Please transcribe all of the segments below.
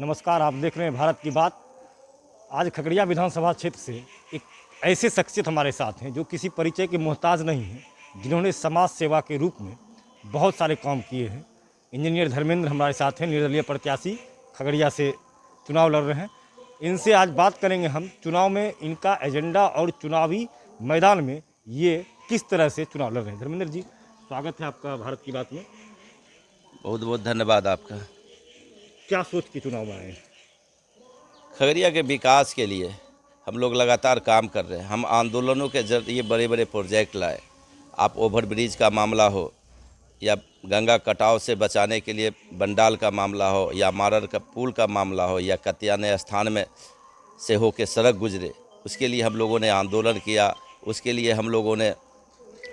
नमस्कार, आप देख रहे हैं भारत की बात। आज खगड़िया विधानसभा क्षेत्र से एक ऐसे शख्सियत हमारे साथ हैं जो किसी परिचय के मोहताज नहीं हैं, जिन्होंने समाज सेवा के रूप में बहुत सारे काम किए हैं। इंजीनियर धर्मेंद्र हमारे साथ हैं, निर्दलीय प्रत्याशी खगड़िया से चुनाव लड़ रहे हैं। इनसे आज बात करेंगे हम चुनाव में इनका एजेंडा और चुनावी मैदान में ये किस तरह से चुनाव लड़ रहे हैं। धर्मेंद्र जी, स्वागत है आपका भारत की बात में। बहुत बहुत धन्यवाद आपका। क्या सोच के चुनाव में आए हैं? खगड़िया के विकास के लिए हम लोग लगातार काम कर रहे हैं। हम आंदोलनों के जरिए बड़े बड़े प्रोजेक्ट लाए। आप ओवरब्रिज का मामला हो या गंगा कटाव से बचाने के लिए बंडाल का मामला हो या मारर का पुल का मामला हो या कत्याने स्थान में से हो के सड़क गुजरे, उसके लिए हम लोगों ने आंदोलन किया, उसके लिए हम लोगों ने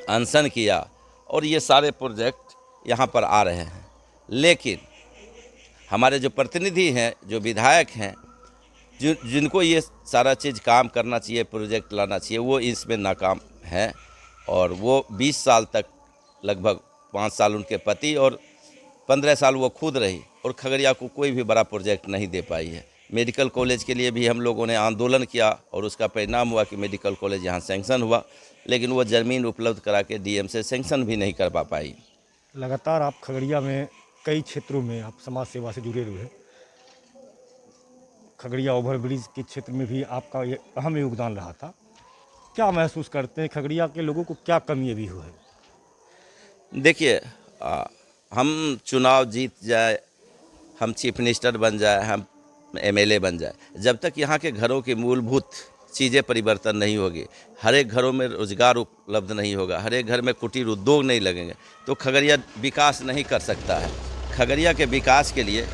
अनशन किया और ये सारे प्रोजेक्ट यहाँ पर आ रहे हैं। लेकिन हमारे जो प्रतिनिधि हैं, जो विधायक हैं, जिनको ये सारा चीज़ काम करना चाहिए, प्रोजेक्ट लाना चाहिए, वो इसमें नाकाम हैं। और वो 20 साल तक, लगभग 5 साल उनके पति और 15 साल वो खुद रही और खगड़िया को कोई भी बड़ा प्रोजेक्ट नहीं दे पाई है। मेडिकल कॉलेज के लिए भी हम लोगों ने आंदोलन किया और उसका परिणाम हुआ कि मेडिकल कॉलेज यहाँ सेंक्शन हुआ, लेकिन वो ज़मीन उपलब्ध करा के डीएम से सेंक्शन भी नहीं कर पाई। लगातार आप खगड़िया में कई क्षेत्रों में आप समाज सेवा से जुड़े हुए हैं। खगड़िया ओवरब्रिज के क्षेत्र में भी आपका ये अहम योगदान रहा था। क्या महसूस करते हैं, खगड़िया के लोगों को क्या कमी अभी हुई है? देखिए, हम चुनाव जीत जाए, हम चीफ मिनिस्टर बन जाए, हम एमएलए बन जाए, जब तक यहाँ के घरों की मूलभूत चीज़ें परिवर्तन नहीं होगी, हर एक घरों में रोजगार उपलब्ध नहीं होगा, हर एक घर में कुटीर उद्योग नहीं लगेंगे, तो खगड़िया विकास नहीं कर सकता है। खगड़िया के विकास के लिए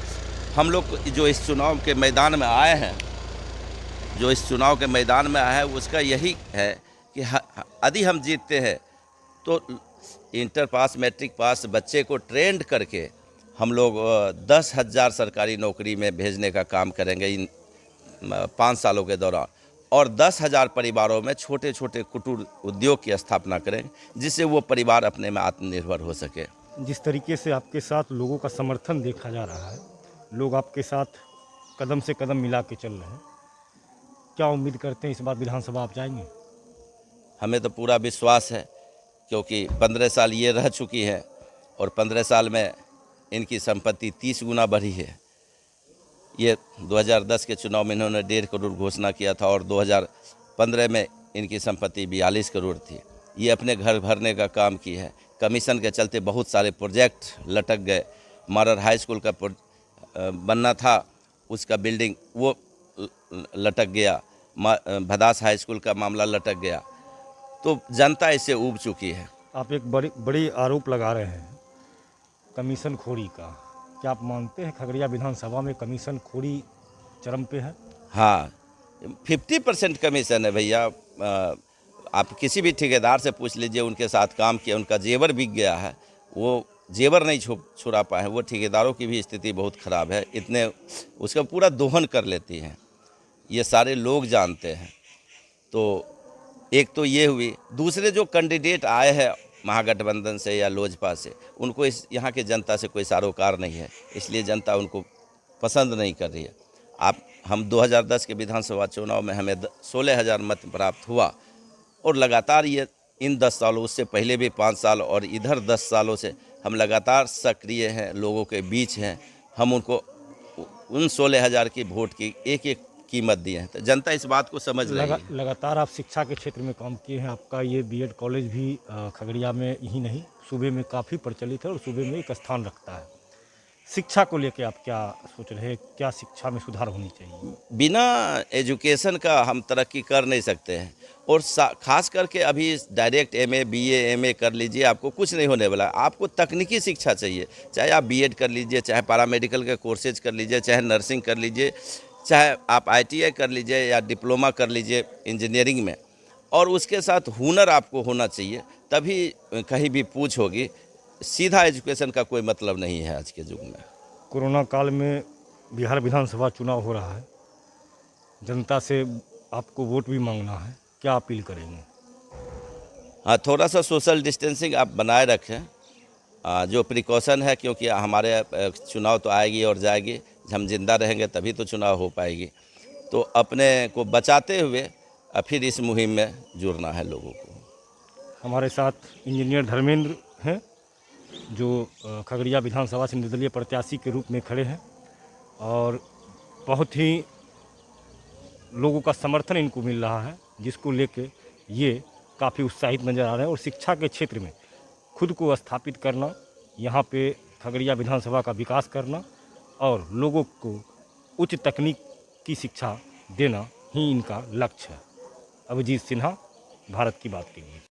हम लोग जो इस चुनाव के मैदान में आए हैं, उसका यही है कि यदि हम जीतते हैं तो इंटर पास, मैट्रिक पास बच्चे को ट्रेंड करके हम लोग 10,000 सरकारी नौकरी में भेजने का काम करेंगे इन 5 सालों के दौरान, और 10,000 परिवारों में छोटे छोटे कुटीर उद्योग की स्थापना करेंगे, जिससे वो परिवार अपने में आत्मनिर्भर हो सके। जिस तरीके से आपके साथ लोगों का समर्थन देखा जा रहा है, लोग आपके साथ कदम से कदम मिला के चल रहे हैं, क्या उम्मीद करते हैं इस बार विधानसभा आप जाएंगे? हमें तो पूरा विश्वास है, क्योंकि 15 साल ये रह चुकी है और 15 साल में इनकी संपत्ति 30 गुना बढ़ी है। ये 2010 के चुनाव में इन्होंने 1.5 करोड़ घोषणा किया था और 2015 में इनकी संपत्ति 42 करोड़ थी। ये अपने घर भरने का काम की है। कमीशन के चलते बहुत सारे प्रोजेक्ट लटक गए। मारर हाई स्कूल का बनना था, उसका बिल्डिंग वो लटक गया। भदास हाई स्कूल का मामला लटक गया। तो जनता इससे ऊब चुकी है। आप एक बड़ी आरोप लगा रहे हैं कमीशन खोरी का। क्या आप मानते हैं खगड़िया विधानसभा में कमीशन खोरी चरम पे है? हाँ, 50% कमीशन है भैया। आप किसी भी ठेकेदार से पूछ लीजिए, उनके साथ काम किया, उनका जेवर बिक गया है, वो जेवर नहीं छुड़ा पाए हैं। वो ठेकेदारों की भी स्थिति बहुत ख़राब है, इतने उसका पूरा दोहन कर लेती हैं। ये सारे लोग जानते हैं। तो एक तो ये हुई। दूसरे जो कैंडिडेट आए हैं महागठबंधन से या लोजपा से, उनको इस यहाँ के जनता से कोई सरोकार नहीं है, इसलिए जनता उनको पसंद नहीं कर रही है। हम 2010 के विधानसभा चुनाव में हमें 16,000 मत प्राप्त हुआ और लगातार ये इन 10 सालों, उससे पहले भी 5 साल और इधर 10 सालों से हम लगातार सक्रिय हैं, लोगों के बीच हैं। हम उनको उन 16,000 की वोट की एक एक कीमत दी है, तो जनता इस बात को समझ रही है। लगातार आप शिक्षा के क्षेत्र में काम किए हैं। आपका ये बीएड कॉलेज भी खगड़िया में ही नहीं, सूबे में काफ़ी प्रचलित है और सूबे में एक स्थान रखता है। शिक्षा को लेकर आप क्या सोच रहे हैं? क्या शिक्षा में सुधार होनी चाहिए? बिना एजुकेशन का हम तरक्की कर नहीं सकते हैं। और खास करके अभी डायरेक्ट एमए, बीए, एमए कर लीजिए, आपको कुछ नहीं होने वाला। आपको तकनीकी शिक्षा चाहिए, चाहे आप बीएड कर लीजिए, चाहे पैरामेडिकल के कोर्सेज कर लीजिए, चाहे नर्सिंग कर लीजिए, चाहे आप आईटीआई कर लीजिए या डिप्लोमा कर लीजिए इंजीनियरिंग में। और उसके साथ हुनर आपको होना चाहिए, तभी कहीं भी पूछ होगी। सीधा एजुकेशन का कोई मतलब नहीं है आज के युग में। कोरोना काल में बिहार विधानसभा चुनाव हो रहा है, जनता से आपको वोट भी मांगना है, क्या अपील करेंगे? हाँ, थोड़ा सा सोशल डिस्टेंसिंग आप बनाए रखें, जो प्रिकॉशन है, क्योंकि हमारे चुनाव तो आएगी और जाएगी। हम जिंदा रहेंगे तभी तो चुनाव हो पाएगी। तो अपने को बचाते हुए फिर इस मुहिम में जुड़ना है लोगों को। हमारे साथ इंजीनियर धर्मेंद्र हैं, जो खगड़िया विधानसभा से निर्दलीय प्रत्याशी के रूप में खड़े हैं और बहुत ही लोगों का समर्थन इनको मिल रहा है, जिसको लेके ये काफ़ी उत्साहित नज़र आ रहे हैं। और शिक्षा के क्षेत्र में खुद को स्थापित करना, यहाँ पे खगड़िया विधानसभा का विकास करना और लोगों को उच्च तकनीक की शिक्षा देना ही इनका लक्ष्य है। अभिजीत सिन्हा, भारत की बात के लिए।